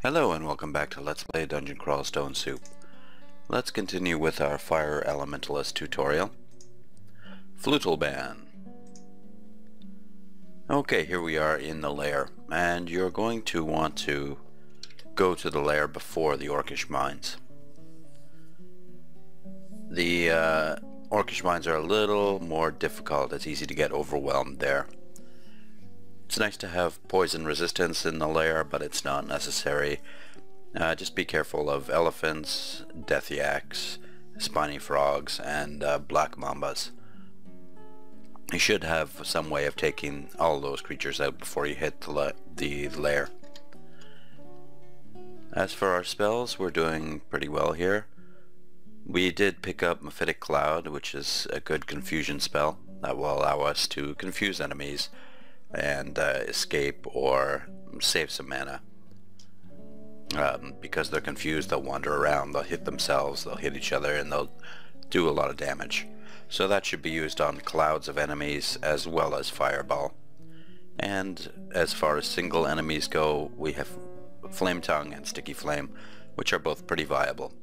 Hello and welcome back to Let's Play Dungeon Crawl Stone Soup. Let's continue with our Fire Elementalist tutorial. Flootleban. Okay, here we are in the Lair, and you're going to want to go to the Lair before the Orcish mines. The Orcish mines are a little more difficult. It's easy to get overwhelmed there. It's nice to have poison resistance in the Lair, but it's not necessary. Just be careful of elephants, death yaks, spiny frogs, and black mambas. You should have some way of taking all those creatures out before you hit the Lair. As for our spells, we're doing pretty well here. We did pick up Mephitic Cloud, which is a good confusion spell that will allow us to confuse enemies and escape or save some mana. Because they're confused, they'll wander around, they'll hit themselves, they'll hit each other, and they'll do a lot of damage. So that should be used on clouds of enemies as well as Fireball. And as far as single enemies go, we have Flame Tongue and Sticky Flame, which are both pretty viable.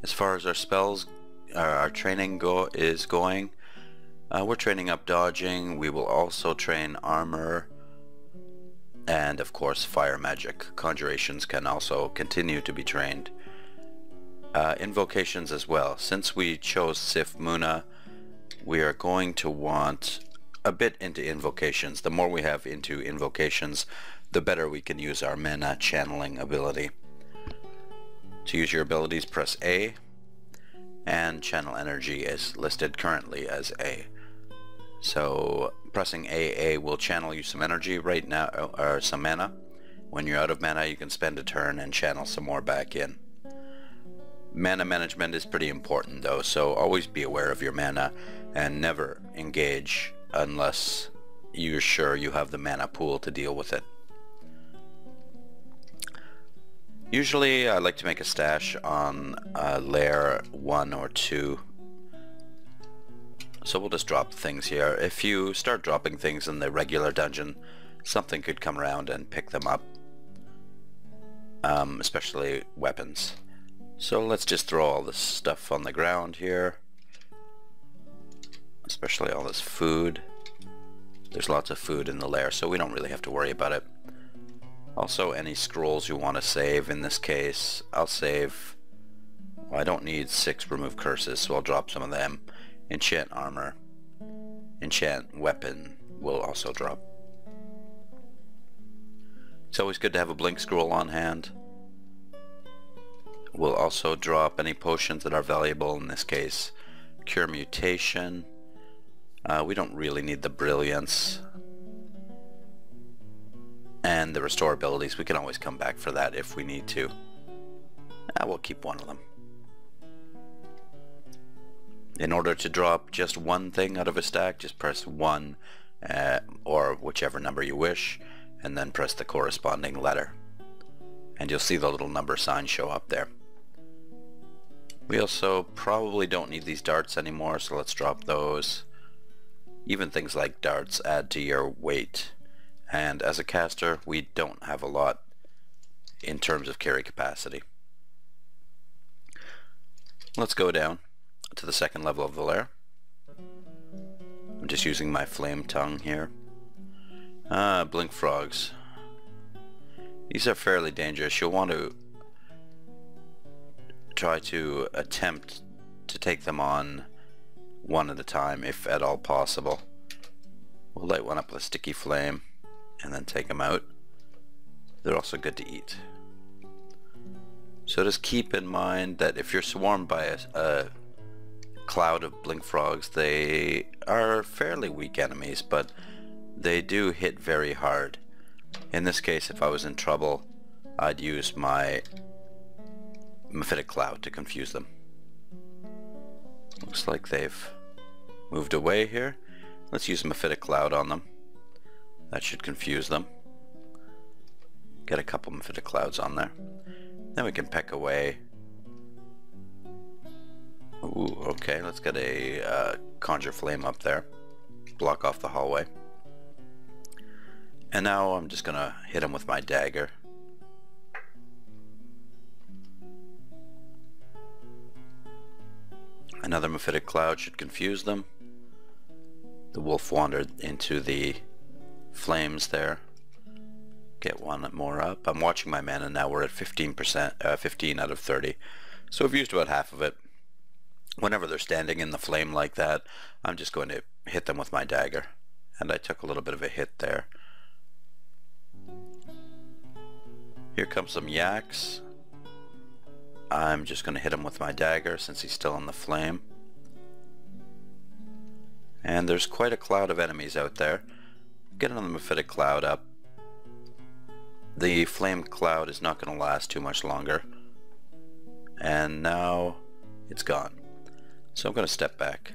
As far as our spells, our training is going, we're training up dodging. We will also train armor and of course fire magic. Conjurations can also continue to be trained. Invocations as well. Since we chose Sif Muna, we are going to want a bit into invocations. The more we have into invocations, the better we can use our mana channeling ability. To use your abilities, press A, and channel energy is listed currently as A. So pressing AA will channel you some energy right now, or some mana. When you're out of mana, you can spend a turn and channel some more back in. Mana management is pretty important though, so always be aware of your mana and never engage unless you're sure you have the mana pool to deal with it. Usually I like to make a stash on Lair 1 or 2. So we'll just drop things here. If you start dropping things in the regular dungeon, something could come around and pick them up. Especially weapons. So let's just throw all this stuff on the ground here. Especially all this food. There's lots of food in the Lair, so we don't really have to worry about it. Also, any scrolls you want to save, in this case, I'll save... Well, I don't need 6 remove curses, so I'll drop some of them. Enchant armor. Enchant weapon will also drop. It's always good to have a blink scroll on hand. We'll also drop any potions that are valuable, in this case. Cure mutation. We don't really need the brilliance. And the restore abilities, we can always come back for that if we need to. We'll keep one of them. In order to drop just one thing out of a stack, just press 1 or whichever number you wish, and then press the corresponding letter. And you'll see the little number sign show up there. We also probably don't need these darts anymore, so let's drop those. Even things like darts add to your weight. And as a caster, we don't have a lot in terms of carry capacity. Let's go down to the second level of the Lair. I'm just using my flame tongue here. Blink frogs. These are fairly dangerous. You'll want to try to attempt to take them on one at a time if at all possible. We'll light one up with a sticky flame and then take them out. They're also good to eat. So just keep in mind that if you're swarmed by a cloud of blink frogs, they are fairly weak enemies, but they do hit very hard. In this case, if I was in trouble, I'd use my Mephitic Cloud to confuse them. Looks like they've moved away here. Let's use Mephitic Cloud on them. That should confuse them. Get a couple Mephitic Clouds on there. Then we can peck away. Ooh, okay, let's get a Conjure Flame up there. Block off the hallway. And now I'm just gonna hit him with my dagger. Another mephitic cloud should confuse them. The wolf wandered into the flames there. Get one more up. I'm watching my mana now. We're at 15%, 15 out of 30. So I've used about half of it. Whenever they're standing in the flame like that, I'm just going to hit them with my dagger. And I took a little bit of a hit there. Here comes some yaks. I'm just going to hit him with my dagger since he's still in the flame. And there's quite a cloud of enemies out there. Get another mephitic cloud up. The flame cloud is not going to last too much longer. And now it's gone. So I'm going to step back.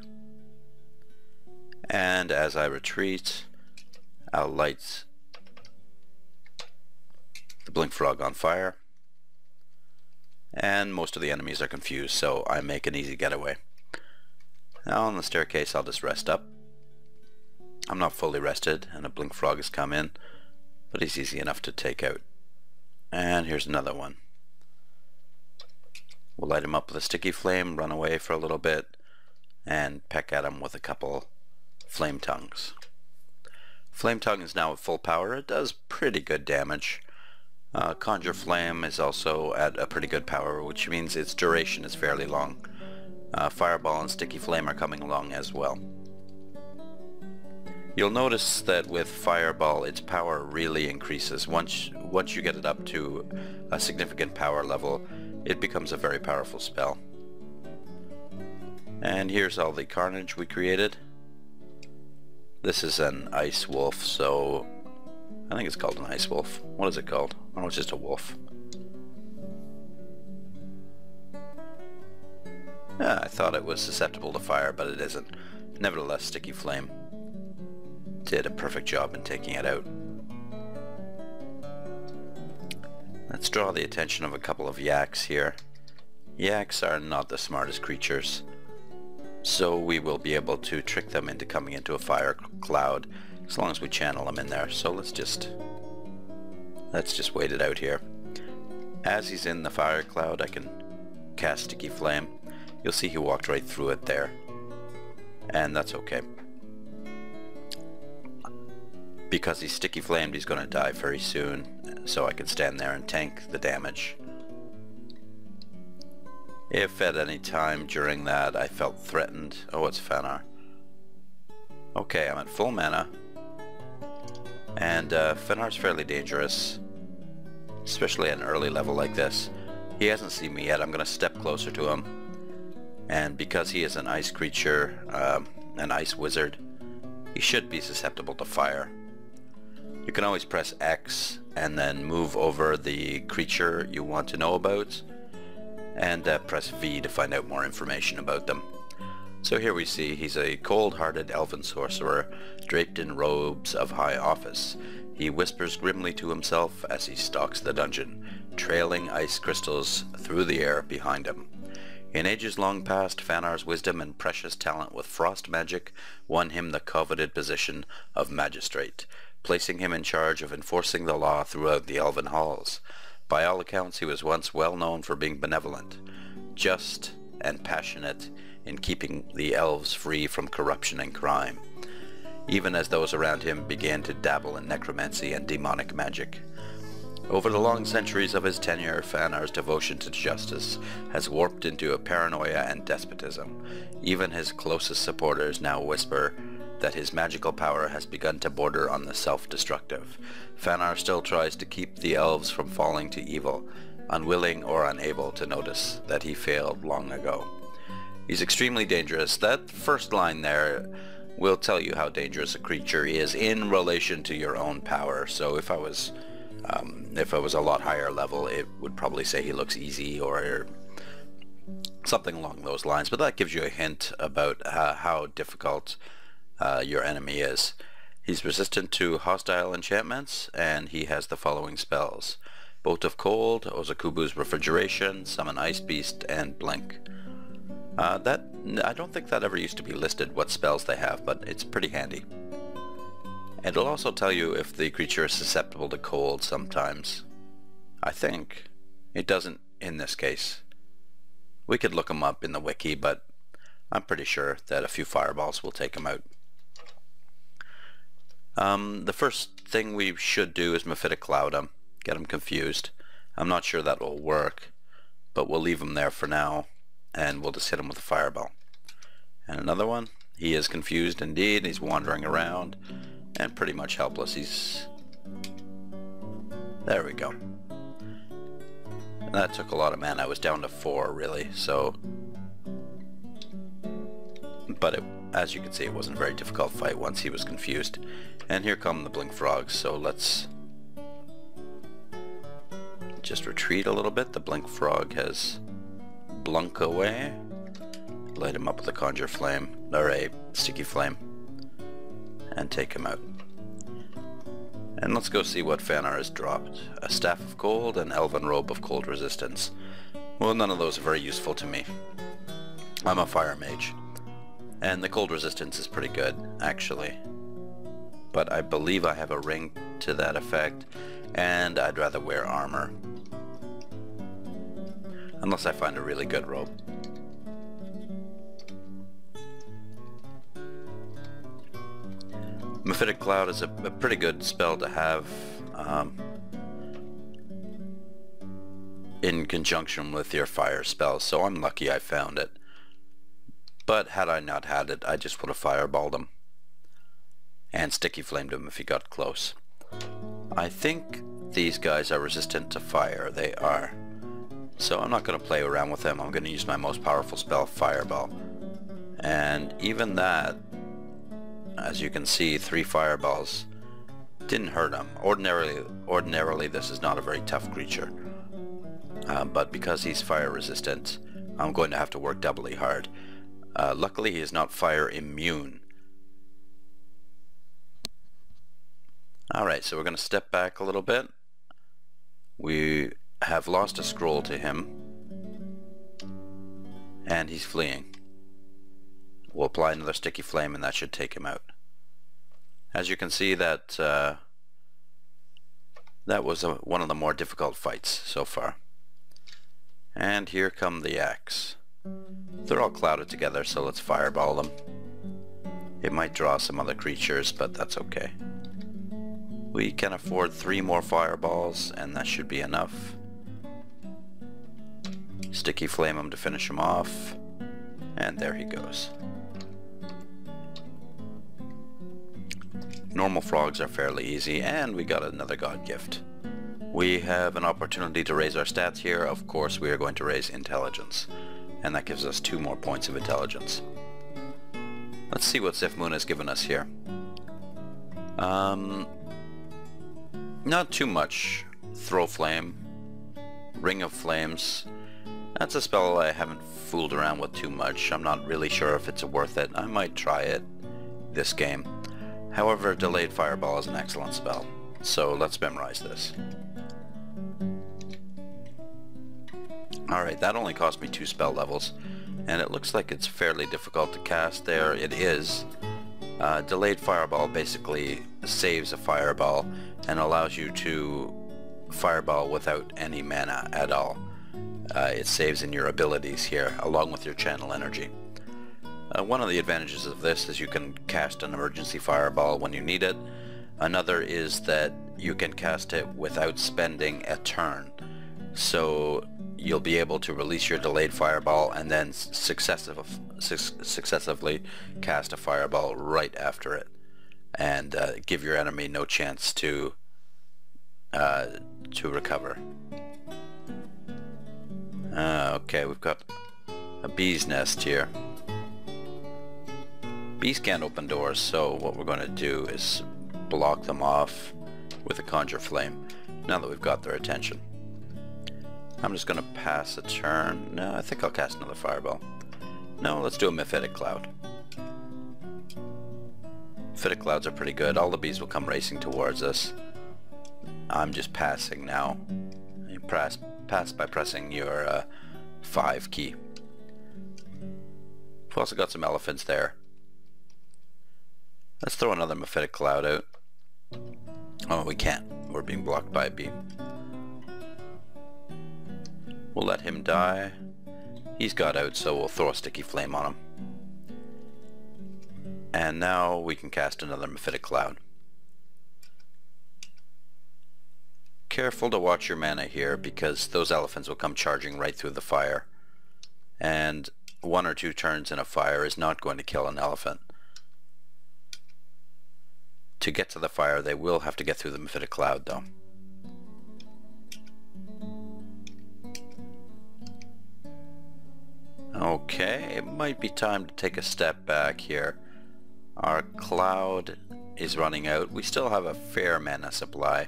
And as I retreat, I'll light the blink frog on fire. And most of the enemies are confused, so I make an easy getaway. Now on the staircase I'll just rest up. I'm not fully rested and a blink frog has come in, but he's easy enough to take out. And here's another one. We'll light him up with a sticky flame, run away for a little bit, and peck at him with a couple flame tongues. Flame tongue is now at full power. It does pretty good damage. Conjure Flame is also at a pretty good power, which means its duration is fairly long. Fireball and Sticky Flame are coming along as well. You'll notice that with Fireball its power really increases. Once you get it up to a significant power level, it becomes a very powerful spell. And here's all the carnage we created. This is an ice wolf, so I think it's called an ice wolf. What is it called? Oh, it's just a wolf. Yeah, I thought it was susceptible to fire, but it isn't. Nevertheless, Sticky Flame did a perfect job in taking it out. Let's draw the attention of a couple of yaks here. Yaks are not the smartest creatures, so we will be able to trick them into coming into a fire cloud as long as we channel them in there. So let's just wait it out here. As he's in the fire cloud, I can cast Sticky Flame. You'll see he walked right through it there, and that's okay. Because he's Sticky Flamed, he's going to die very soon, so I can stand there and tank the damage. If at any time during that I felt threatened... Oh, it's Fannar. Okay, I'm at full mana. And Fannar's fairly dangerous, especially at an early level like this. He hasn't seen me yet. I'm going to step closer to him. And because he is an ice creature, an ice wizard, he should be susceptible to fire. You can always press X and then move over the creature you want to know about, and press V to find out more information about them. So here we see he's a cold-hearted elven sorcerer draped in robes of high office. He whispers grimly to himself as he stalks the dungeon, trailing ice crystals through the air behind him. In ages long past, Fannar's wisdom and precious talent with frost magic won him the coveted position of magistrate, placing him in charge of enforcing the law throughout the elven halls. By all accounts, he was once well known for being benevolent, just, and passionate in keeping the elves free from corruption and crime, even as those around him began to dabble in necromancy and demonic magic. Over the long centuries of his tenure, Fannar's devotion to justice has warped into a paranoia and despotism. Even his closest supporters now whisper that his magical power has begun to border on the self-destructive. Fannar still tries to keep the elves from falling to evil, unwilling or unable to notice that he failed long ago. He's extremely dangerous. That first line there will tell you how dangerous a creature is in relation to your own power. So if I was a lot higher level, it would probably say he looks easy or something along those lines. But that gives you a hint about how difficult your enemy is. He's resistant to hostile enchantments, and he has the following spells: Bolt of Cold, Ozakubu's Refrigeration, Summon Ice Beast, and Blink. I don't think that ever used to be listed what spells they have, but it's pretty handy. And it'll also tell you if the creature is susceptible to cold sometimes. I think. It doesn't in this case. We could look them up in the wiki, but I'm pretty sure that a few fireballs will take him out. The first thing we should do is Mephitic Cloud him, get him confused. I'm not sure that will work, but we'll leave him there for now, and we'll just hit him with a fireball. And another one. He is confused indeed. He's wandering around and pretty much helpless. There we go. That took a lot of mana. I was down to 4 really, so... But as you can see, it wasn't a very difficult fight once he was confused. And here come the Blink Frogs, so let's just retreat a little bit. The Blink Frog has blunk away. Light him up with a Conjure Flame, or a Sticky Flame, and take him out. And let's go see what Fannar has dropped. A Staff of Cold and Elven Robe of Cold Resistance. Well, none of those are very useful to me. I'm a Fire Mage. And the Cold Resistance is pretty good, actually. But I believe I have a ring to that effect, and I'd rather wear armor. Unless I find a really good robe. Mephitic Cloud is a pretty good spell to have in conjunction with your fire spells, so I'm lucky I found it. But had I not had it, I just would have fireballed him and sticky flamed him if he got close. I think these guys are resistant to fire. They are. So I'm not going to play around with them. I'm going to use my most powerful spell, Fireball. And even that, as you can see, 3 fireballs didn't hurt him. Ordinarily this is not a very tough creature. But because he's fire resistant, I'm going to have to work doubly hard. Luckily he is not fire immune. Alright, so we're going to step back a little bit. We have lost a scroll to him. And he's fleeing. We'll apply another sticky flame and that should take him out. As you can see, that was one of the more difficult fights so far. And here come the axe. They're all clouded together, so let's fireball them. It might draw some other creatures, but that's okay. We can afford 3 more fireballs, and that should be enough. Sticky flame him to finish him off. And there he goes. Normal frogs are fairly easy, and we got another god gift. We have an opportunity to raise our stats here. Of course, we are going to raise intelligence. And that gives us 2 more points of intelligence. Let's see what Zifmoon has given us here. Not too much. Throw Flame. Ring of Flames. That's a spell I haven't fooled around with too much. I'm not really sure if it's worth it. I might try it this game. However, Delayed Fireball is an excellent spell. So let's memorize this. Alright, that only cost me 2 spell levels, and it looks like it's fairly difficult to cast there. It is. Delayed Fireball basically saves a fireball and allows you to fireball without any mana at all. It saves in your abilities here, along with your channel energy. One of the advantages of this is you can cast an emergency fireball when you need it. Another is that you can cast it without spending a turn. So you'll be able to release your delayed fireball and then successively cast a fireball right after it, and give your enemy no chance to recover. Okay, we've got a bee's nest here. Bees can't open doors, so what we're going to do is block them off with a Conjure Flame now that we've got their attention. I'm just going to pass a turn. No, I think I'll cast another fireball. No, let's do a Mephitic Cloud. Mephitic Clouds are pretty good. All the bees will come racing towards us. I'm just passing now. You pass by pressing your 5 key. We've also got some elephants there. Let's throw another Mephitic Cloud out. Oh, we can't. We're being blocked by a bee. We'll let him die. He's got out, so we'll throw a sticky flame on him. And now we can cast another Mephitic Cloud. Careful to watch your mana here, because those elephants will come charging right through the fire. And 1 or 2 turns in a fire is not going to kill an elephant. To get to the fire, they will have to get through the Mephitic Cloud, though. Okay, it might be time to take a step back here. Our cloud is running out. We still have a fair mana supply,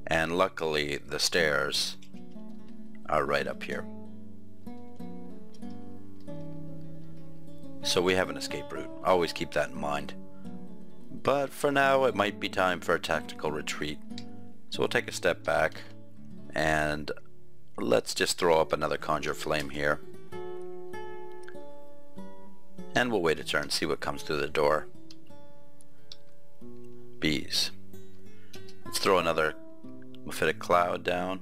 and luckily the stairs are right up here. So we have an escape route. Always keep that in mind. But for now it might be time for a tactical retreat. So we'll take a step back and let's just throw up another Conjure Flame here. And we'll wait a turn, see what comes through the door. Bees. Let's throw another Mephitic Cloud down.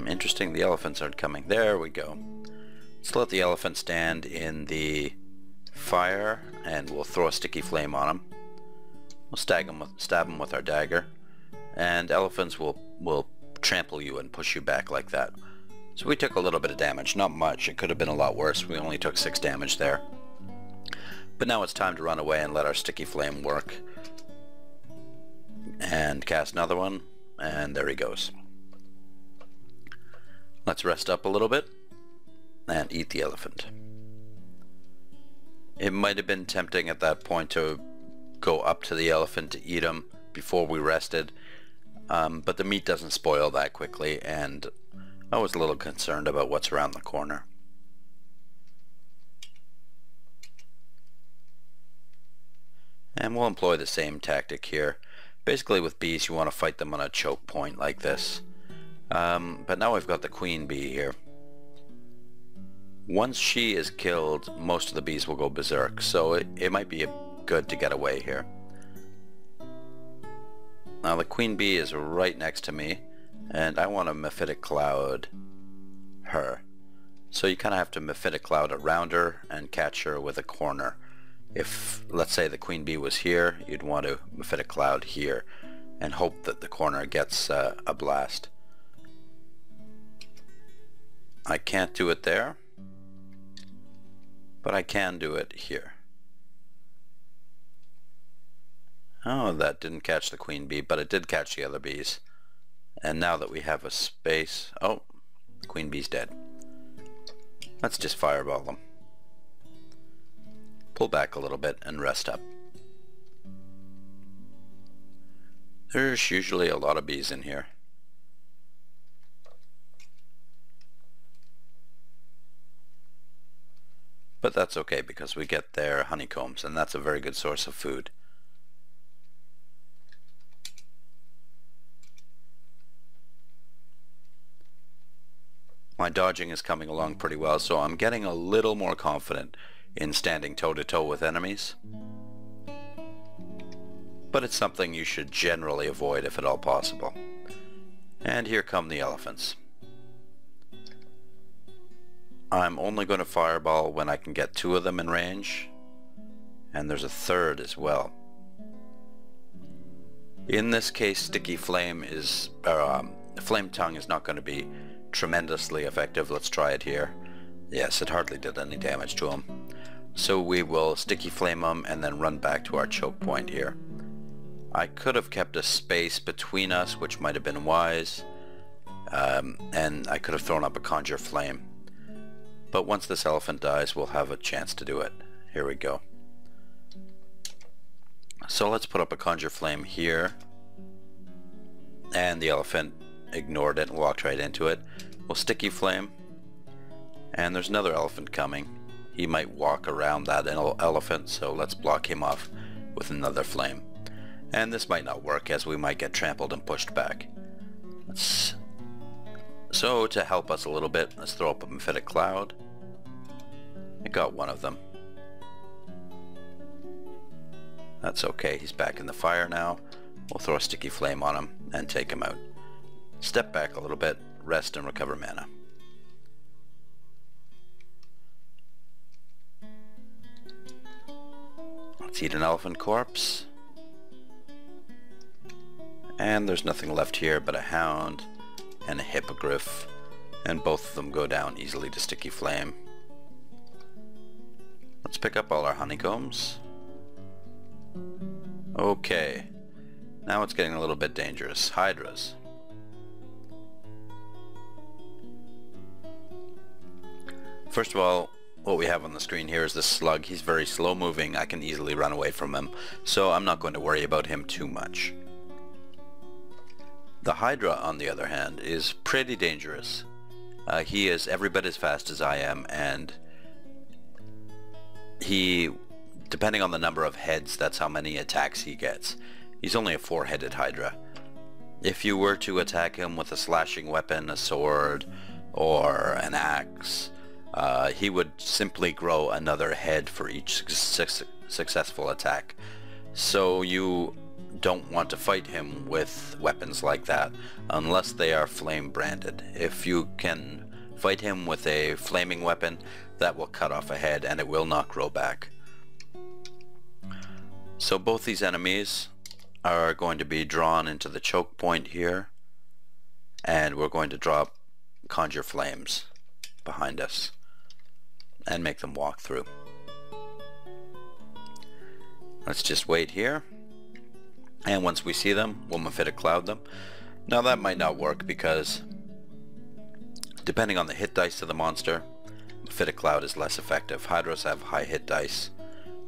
Interesting, the elephants aren't coming. There we go. Let's let the elephant stand in the fire and we'll throw a sticky flame on him. We'll stab him with our dagger, and elephants will trample you and push you back like that. So we took a little bit of damage, not much. It could have been a lot worse. We only took 6 damage there. But now it's time to run away and let our sticky flame work. And cast another one, and there he goes. Let's rest up a little bit and eat the elephant. It might have been tempting at that point to go up to the elephant to eat him before we rested, but the meat doesn't spoil that quickly, and I was a little concerned about what's around the corner. And we'll employ the same tactic here. Basically with bees you want to fight them on a choke point like this. But now we've got the queen bee here. Once she is killed, most of the bees will go berserk, so it might be good to get away here. Now the queen bee is right next to me, and I want to Mephitic Cloud her. So you kind of have to Mephitic Cloud around her and catch her with a corner. If, let's say, the queen bee was here, you'd want to Mephitic Cloud here and hope that the corner gets a blast. I can't do it there, but I can do it here. Oh, that didn't catch the queen bee, but it did catch the other bees. And now that we have a space... Oh, the queen bee's dead. Let's just fireball them. Pull back a little bit and rest up. There's usually a lot of bees in here. But that's okay because we get their honeycombs, and that's a very good source of food. My dodging is coming along pretty well, so I'm getting a little more confident in standing toe-to-toe with enemies. But it's something you should generally avoid if at all possible. And here come the elephants. I'm only going to fireball when I can get 2 of them in range, and there's a 3rd as well. In this case, sticky flame is, flame tongue is not going to be tremendously effective. Let's try it here. Yes, it hardly did any damage to him. So we will sticky flame him and then run back to our choke point here. I could have kept a space between us, which might have been wise, and I could have thrown up a Conjure Flame. But once this elephant dies, we'll have a chance to do it. Here we go. So let's put up a Conjure Flame here. And the elephant ignored it and walked right into it. We'll Sticky Flame. And there's another elephant coming. He might walk around that elephant, so let's block him off with another flame. And this might not work, as we might get trampled and pushed back. So to help us a little bit, let's throw up a Mephitic Cloud. I got one of them. That's okay, he's back in the fire now. We'll throw a Sticky Flame on him and take him out. Step back a little bit, rest and recover mana. Let's eat an elephant corpse. And there's nothing left here but a hound and a hippogriff, and both of them go down easily to sticky flame. Let's pick up all our honeycombs. Okay, now it's getting a little bit dangerous. Hydras. First of all, what we have on the screen here is this slug. He's very slow moving. I can easily run away from him, so I'm not going to worry about him too much. The Hydra, on the other hand, is pretty dangerous. He is every bit as fast as I am, and he, depending on the number of heads, that's how many attacks he gets. He's only a 4-headed Hydra. If you were to attack him with a slashing weapon, a sword, or an axe, he would simply grow another head for each successful attack. So you don't want to fight him with weapons like that unless they are flame branded. If you can fight him with a flaming weapon, that will cut off a head and it will not grow back. So both these enemies are going to be drawn into the choke point here, and we're going to drop conjure flames behind us and make them walk through. Let's just wait here, and once we see them, we'll Mephitic Cloud them. Now that might not work because depending on the hit dice of the monster, Mephitic Cloud is less effective. Hydras have high hit dice,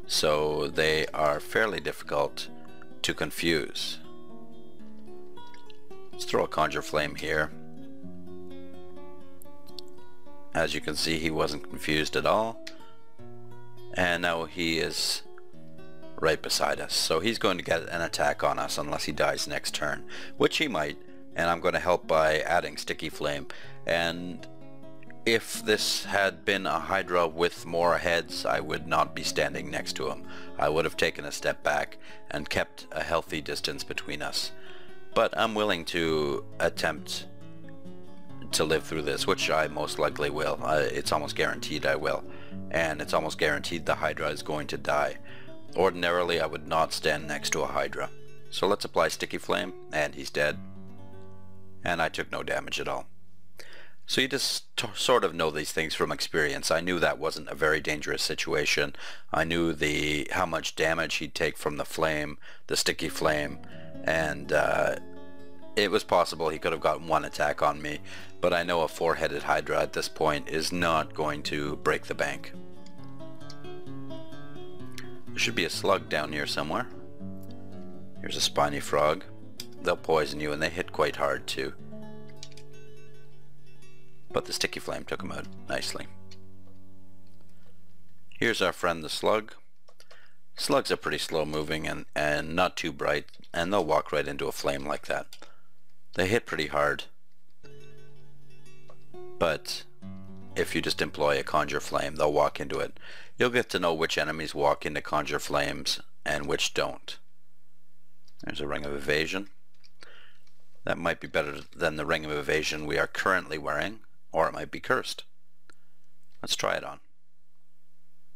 so they are fairly difficult to confuse. Let's throw a conjure flame here. As you can see, he wasn't confused at all, and now he is right beside us, so he's going to get an attack on us unless he dies next turn, which he might, and I'm going to help by adding sticky flame. And if this had been a Hydra with more heads, I would not be standing next to him. I would have taken a step back and kept a healthy distance between us. But I'm willing to attempt to live through this, which I most likely will. It's almost guaranteed I will. And it's almost guaranteed the Hydra is going to die. Ordinarily, I would not stand next to a Hydra. So let's apply sticky flame, and he's dead. And I took no damage at all. So you just sort of know these things from experience. I knew that wasn't a very dangerous situation. I knew how much damage he'd take from the flame, the sticky flame, and it was possible he could have gotten one attack on me, but I know a 4-headed Hydra at this point is not going to break the bank. There should be a slug down here somewhere. Here's a spiny frog. They'll poison you, and they hit quite hard too. But the sticky flame took him out nicely. Here's our friend the slug. Slugs are pretty slow moving and not too bright, and they'll walk right into a flame like that. They hit pretty hard, but if you just employ a conjure flame, they'll walk into it. You'll get to know which enemies walk into conjure flames and which don't. There's a ring of evasion. That might be better than the ring of evasion we are currently wearing, or it might be cursed. Let's try it on.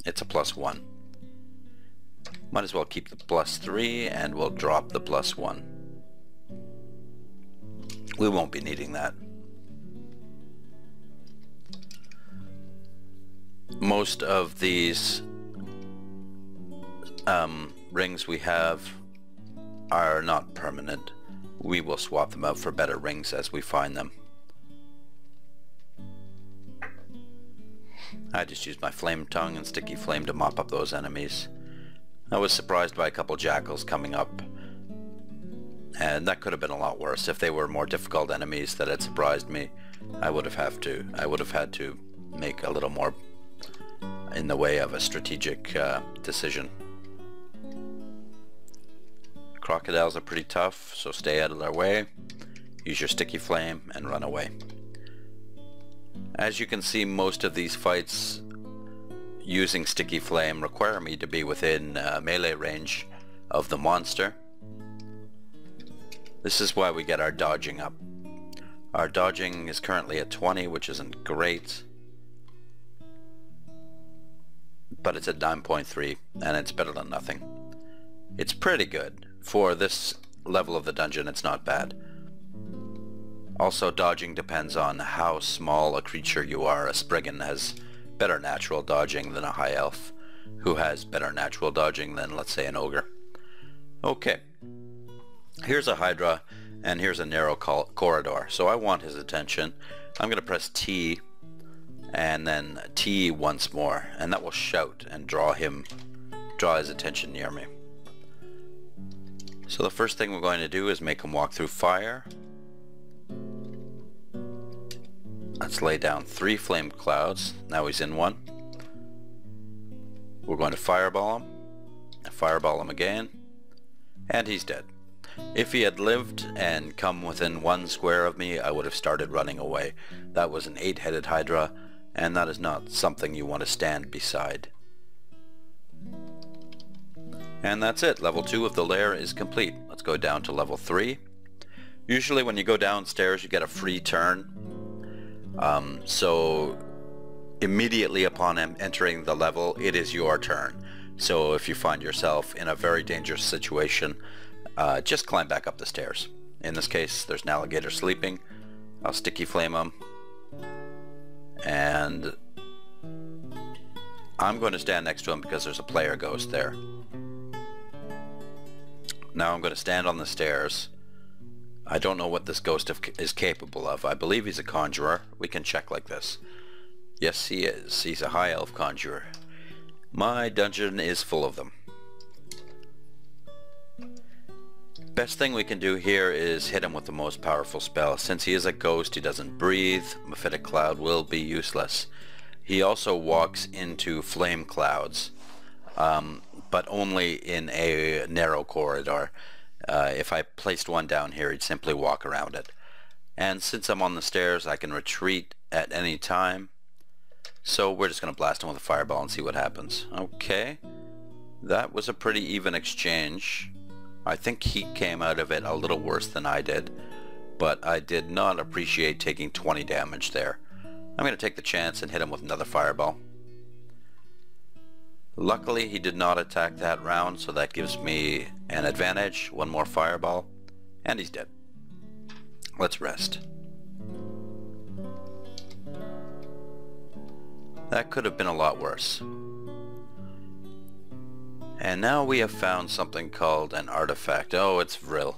It's a +1. Might as well keep the +3, and we'll drop the +1. We won't be needing that. Most of these rings we have are not permanent. We will swap them out for better rings as we find them. I just used my flame tongue and sticky flame to mop up those enemies. I was surprised by a couple jackals coming up, and that could have been a lot worse. If they were more difficult enemies that had surprised me, I would have had to make a little more in the way of a strategic decision. Crocodiles are pretty tough, so stay out of their way. Use your sticky flame and run away. As you can see, most of these fights using sticky flame require me to be within melee range of the monster. This is why we get our dodging up. Our dodging is currently at 20, which isn't great, but it's at 9.3 and it's better than nothing. It's pretty good. For this level of the dungeon, it's not bad. Also, dodging depends on how small a creature you are. A Spriggan has better natural dodging than a high elf, who has better natural dodging than, let's say, an ogre. Okay, here's a Hydra, and here's a narrow corridor. So I want his attention. I'm going to press T, and then T once more, and that will shout and draw his attention near me. So the first thing we're going to do is make him walk through fire. Let's lay down 3 flame clouds. Now he's in one. We're going to fireball him again, and he's dead. If he had lived and come within 1 square of me, I would have started running away. That was an 8-headed Hydra, and that is not something you want to stand beside. And that's it. Level 2 of the lair is complete. Let's go down to level 3. Usually when you go downstairs you get a free turn. So immediately upon entering the level, it is your turn. So if you find yourself in a very dangerous situation, just climb back up the stairs. In this case, there's an alligator sleeping. I'll sticky flame him. And I'm going to stand next to him because there's a player ghost there. Now I'm going to stand on the stairs. I don't know what this ghost is capable of. I believe he's a conjurer. We can check like this. Yes, he is. He's a high elf conjurer. My dungeon is full of them. Best thing we can do here is hit him with the most powerful spell. Since he is a ghost, he doesn't breathe. Mephitic Cloud will be useless. He also walks into flame clouds, but only in a narrow corridor. If I placed one down here, he'd simply walk around it. And since I'm on the stairs, I can retreat at any time. So we're just going to blast him with a fireball and see what happens. Okay, that was a pretty even exchange. I think he came out of it a little worse than I did, but I did not appreciate taking 20 damage there. I'm going to take the chance and hit him with another fireball. Luckily he did not attack that round, so that gives me an advantage. One more fireball, and he's dead. Let's rest. That could have been a lot worse. And now we have found something called an artifact. Oh, it's Vril.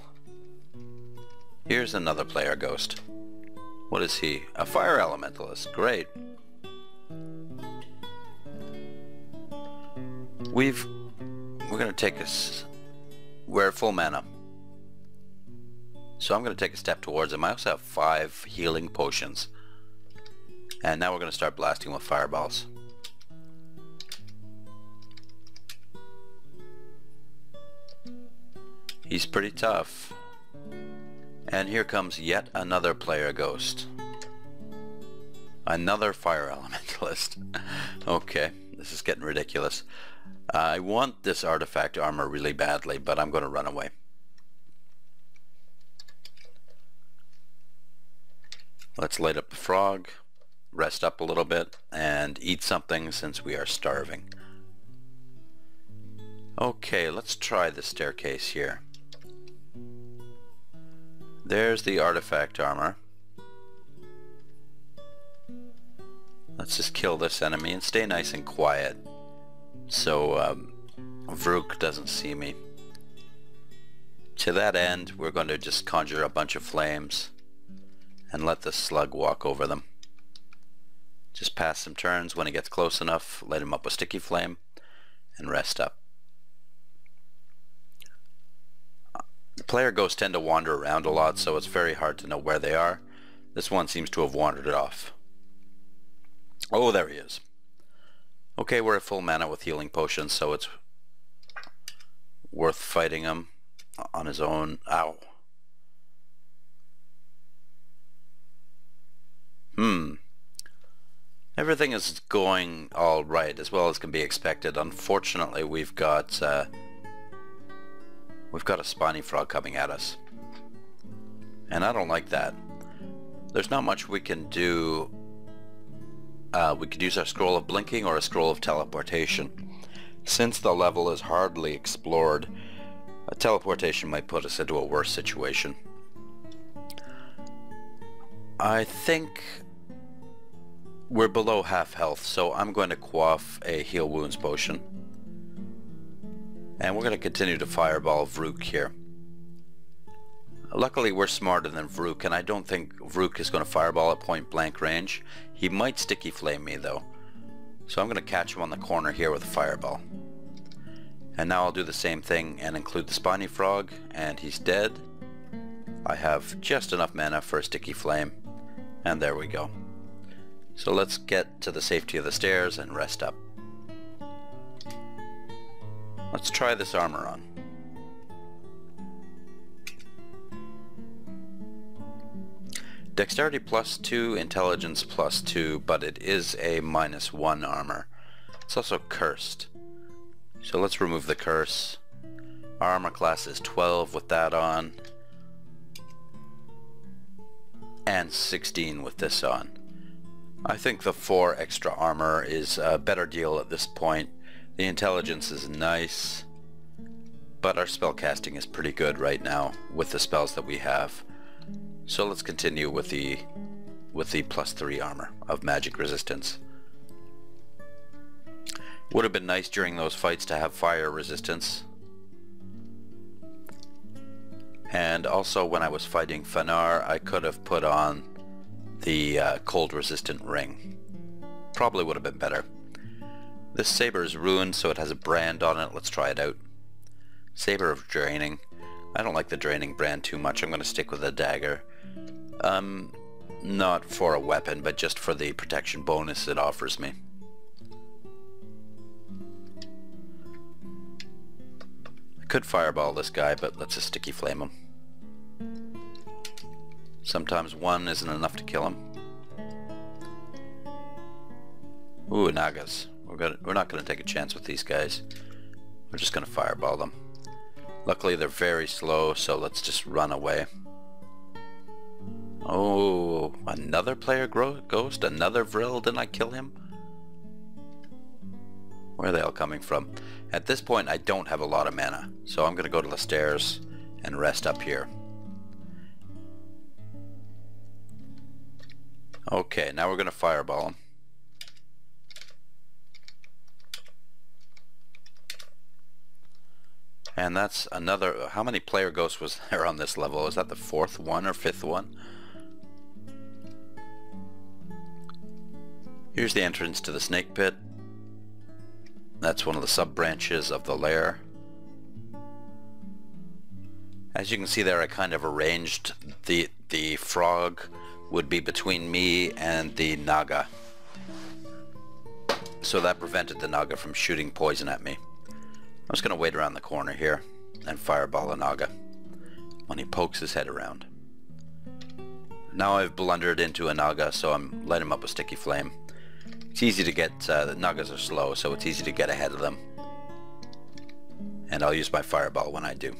Here's another player ghost. What is he? A fire elementalist. Great. We're going to take us... We're at full mana. So I'm going to take a step towards him. I also have 5 healing potions. And now we're going to start blasting with fireballs. He's pretty tough. And here comes yet another player ghost. Another fire elementalist. Okay, this is getting ridiculous. I want this artifact armor really badly, but I'm going to run away. Let's light up the frog, rest up a little bit, and eat something since we are starving. Okay, let's try the staircase here. There's the artifact armor. Let's just kill this enemy and stay nice and quiet so Vrook doesn't see me. To that end, we're going to just conjure a bunch of flames and let the slug walk over them. Just pass some turns. When he gets close enough, light him up with sticky flame and rest up. Player ghosts tend to wander around a lot, so it's very hard to know where they are. This one seems to have wandered off. Oh, there he is. Okay, we're at full mana with healing potions, so it's worth fighting him on his own. Ow. Everything is going all right, as well as can be expected. Unfortunately, we've got a spiny frog coming at us, and I don't like that. There's not much we can do We could use our scroll of blinking or a scroll of teleportation. Since the level is hardly explored, a teleportation might put us into a worse situation. I think we're below half health, so I'm going to quaff a heal wounds potion. And we're going to continue to fireball Vrook here. Luckily we're smarter than Vrook, and I don't think Vrook is going to fireball at point blank range. He might sticky flame me though. So I'm going to catch him on the corner here with a fireball. And now I'll do the same thing and include the spiny frog, and he's dead. I have just enough mana for a sticky flame, and there we go. So let's get to the safety of the stairs and rest up. Let's try this armor on. Dexterity +2, intelligence +2, but it is a -1 armor. It's also cursed. So let's remove the curse. Our armor class is 12 with that on, and 16 with this on. I think the 4 extra armor is a better deal at this point. The intelligence is nice, but our spellcasting is pretty good right now with the spells that we have. So let's continue with the +3 armor of magic resistance. Would have been nice during those fights to have fire resistance. And also when I was fighting Fannar, I could have put on the cold resistant ring. Probably would have been better. This saber is ruined, so it has a brand on it. Let's try it out. Saber of draining. I don't like the draining brand too much. I'm going to stick with a dagger. Not for a weapon, but just for the protection bonus it offers me. I could fireball this guy, but let's just sticky flame him. Sometimes one isn't enough to kill him. Ooh, Nagas. We're not going to take a chance with these guys. We're just going to fireball them. Luckily they're very slow, so let's just run away. Oh, another player ghost? Another Vril? Didn't I kill him? Where are they all coming from? At this point I don't have a lot of mana, so I'm going to go to the stairs and rest up here. Okay, now we're going to fireball him. And that's another... How many player ghosts was there on this level? Is that the 4th one or 5th one? Here's the entrance to the snake pit. That's one of the sub-branches of the Lair. As you can see there, I kind of arranged the frog would be between me and the Naga. So that prevented the Naga from shooting poison at me. I'm just going to wait around the corner here and fireball a Naga when he pokes his head around. Now I've blundered into a Naga, so I'm lighting him up with sticky flame. It's easy to get, the Nagas are slow, so it's easy to get ahead of them. And I'll use my fireball when I do.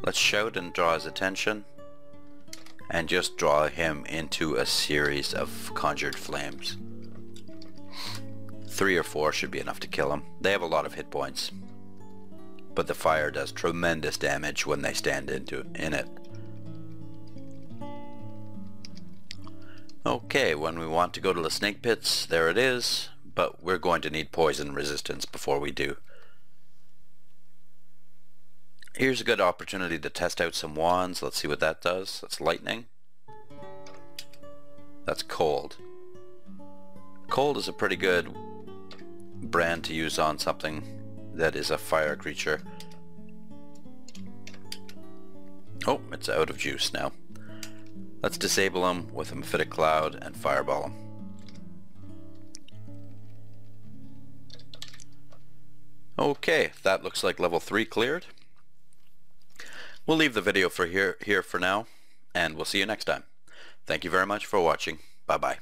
Let's shout and draw his attention, and just draw him into a series of conjured flames. 3 or 4 should be enough to kill him. They have a lot of hit points, but the fire does tremendous damage when they stand in it. Okay, when we want to go to the snake pits, there it is, but we're going to need poison resistance before we do. Here's a good opportunity to test out some wands. Let's see what that does. That's lightning. That's cold. Cold is a pretty good brand to use on something that is a fire creature. Oh, it's out of juice now. Let's disable him with a Mephitic Cloud and fireball him. Okay, that looks like level 3 cleared. We'll leave the video for here for now, and we'll see you next time. Thank you very much for watching. Bye-bye.